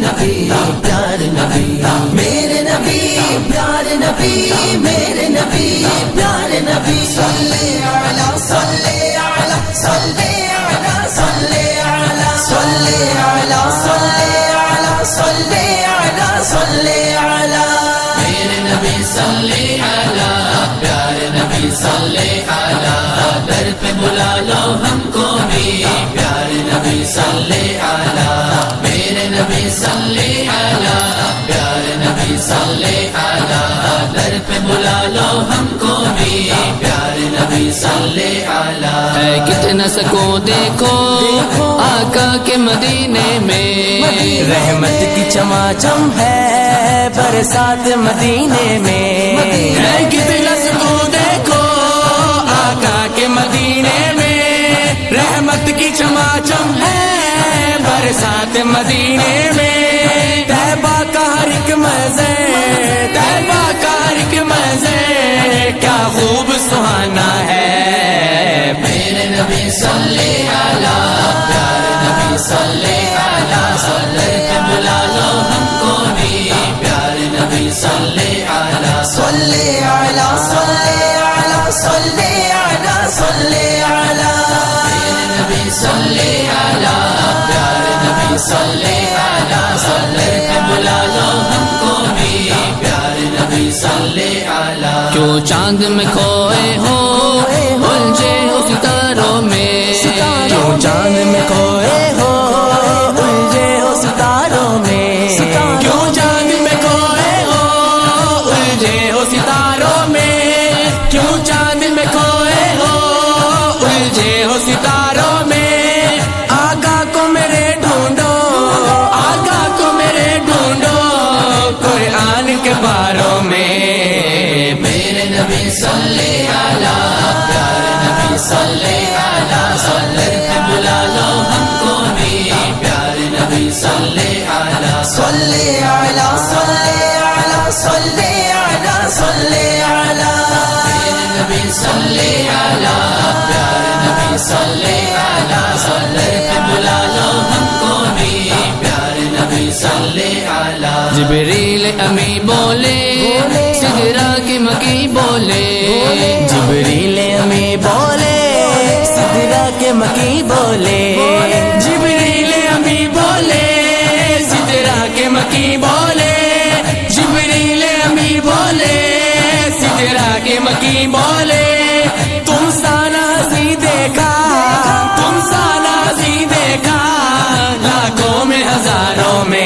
نبی پیارے نبی میرے نبی پیارے نبی میرے نبی پیارے نبی صلی علی صلی علی صلی علی صلی علی صلی علی صلی علی صلی علی صلی علی میرے نبی صلی علی پیارے نبی صلی علی در پہ بلا لو ہم کو بھی پیارے نبی صلی علی میرے نبی صلی علی پیارے نبی صلی علی در پہ بلا لو ہم کو بھی پیارے نبی صلی علی ہے کتنا سکون دیکھو آقا کے مدینے میں رحمت کی چماچم ہے برسات مدینے میں ہے کتنا سکون دیکھو آقا کے مدینے میں رحمت کی چماچم ہے برسات مدینے میں طیبہ کا ہر ایک مزے طیبہ کا ہر ایک مزے کیا خوب سہانا ہے میرے نبی صلی علی پیارے نبی صلی علی صلی کے بلا لو ہم کو بھی پیارے نبی صلی علی صلی علی صلی علی صلی علی صلی علی میرے نبی صلی علی پیارے نبی صلی علی صلی کے بلا لو ہم کو بھی پیارے نبی صلی علی کیوں چاند میں کھوئے ہو الجھے ہو ستاروں میں کیوں چاند میں کھوئے ہو الجھے ہو ستاروں میں کیوں چاند میں کھوئے ہو الجھے ہو ستاروں میں کیوں چاند میں کھوئے ہو الجھے ہو ستاروں میں آقا کو میرے ڈھونڈو آقا کو میرے ڈھونڈو قرآن کے باروں میں میرے نبی صلی علی پیارے نبی صلی علی صلی کے بلا لو ہم کو بھی پیارے نبی صلی علی صلی علی صلی علی صلی علی صلی علی میرے نبی صلی علی پیارے نبی صلی علی صلی کے بلا لو ہم کو بھی پیارے نبی صلی علی جبریل امی بولے سدرا کے مکی بولے جبریل امی بولے سدرا کے مکی بولے جبریل امی بولے سدرا کے مکی بولے جبریل امی بولے سدرا کے مکی بولے تم سانازی دیکھا تم سانازی دیکھا لاکھوں میں ہزاروں میں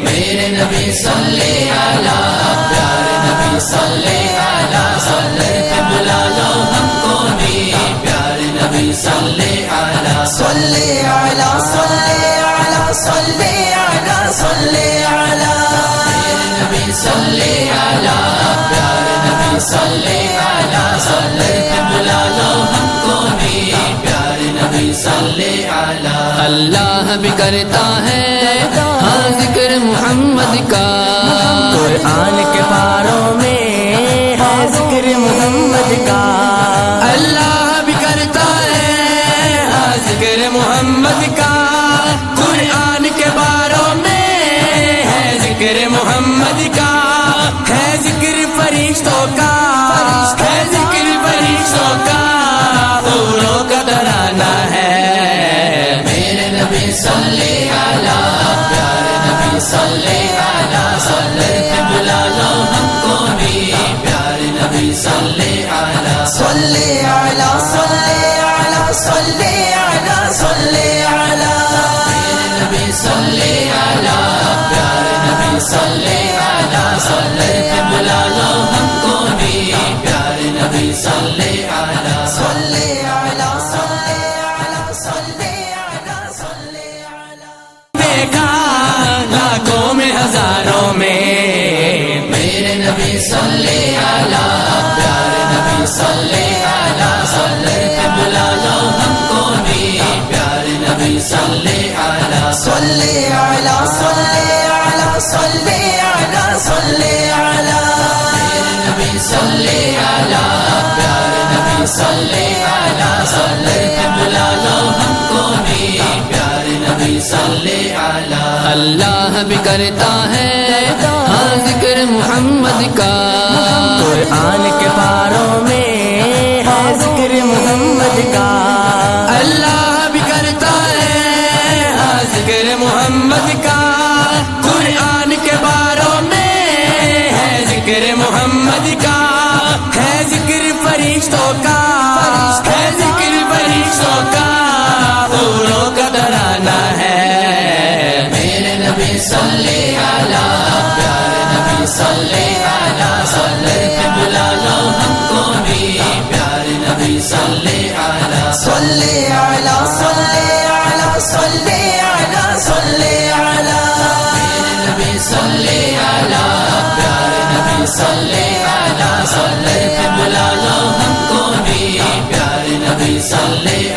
میرے نبی صلی علی پیارے نبی صلی علی صلی کے بلا لو ہم کو بھی پیارے نبی صلی علی صلی علی صلی علی صلی علی صلی علی میرے نبی صلی علی پیارے نبی صلی علی صلی کے بلا لو ہم کو بھی پیارے نبی صلی علی اللہ بھی کرتا ہے ہاں ذکر محمد کا قرآن کے پاروں میں ہے ذکر محمد کا اللہ بھی کرتا ہے ہاں ذکر محمد کا قرآن کے باروں میں ہے ذکر محمد کا ہے ذکر فرشتوں کا ہے ذکر فرشتوں کا حوروں کا ترانہ ہے میرے نبی صلی علی پیارے نبی صلی علی صلی کے بلا لو ہم کو بھی پیارے نبی صلی علی صلی علی صلی علی صلی علی صلی علی میرے نبی صلی علی پیارے نبی صلی علی صلی کے بلا لو ہم کو بھی پیارے نبی صلی علی صلی علی صلی علی صلی علی صلی علی دیکھا لاکھوں میں ہزاروں میں میرے نبی صلی علی پیارے نبی صلی علی صلی کے بلا لو ہم کو بھی پیارے نبی صلی علی صلی علی صلی علی صلی علی صلی علی میرے نبی صلی علی پیارے نبی صلی علی صلی کے بلا لو ہم کو بھی پیارے نبی صلی علی اللہ بھی کرتا ہے ہاں ذکر محمد کا، قرآن کے پاروں میں ہے ذکر محمد کا، اللہ بھی کرتا ہے ہاں ذکر محمد کا، قرآن کے باروں میں ہے ذکر محمد کا، ہے ذکر فرشتوں کا، ہے ذکر فرشتوں کا، حوروں کا ترانہ ہے۔ میرے نبی صلی علی، پیارے نبی صلی علی، صلی پہ بلا لو ہم کو بھی، پیارے نبی صلی علی، صلی علی صلی علی صلی علی صلی علی میرے نبی صلی علی، پیارے نبی صلی علی، صلی پہ بلا لو ہم کو بھی، پیارے نبی صلی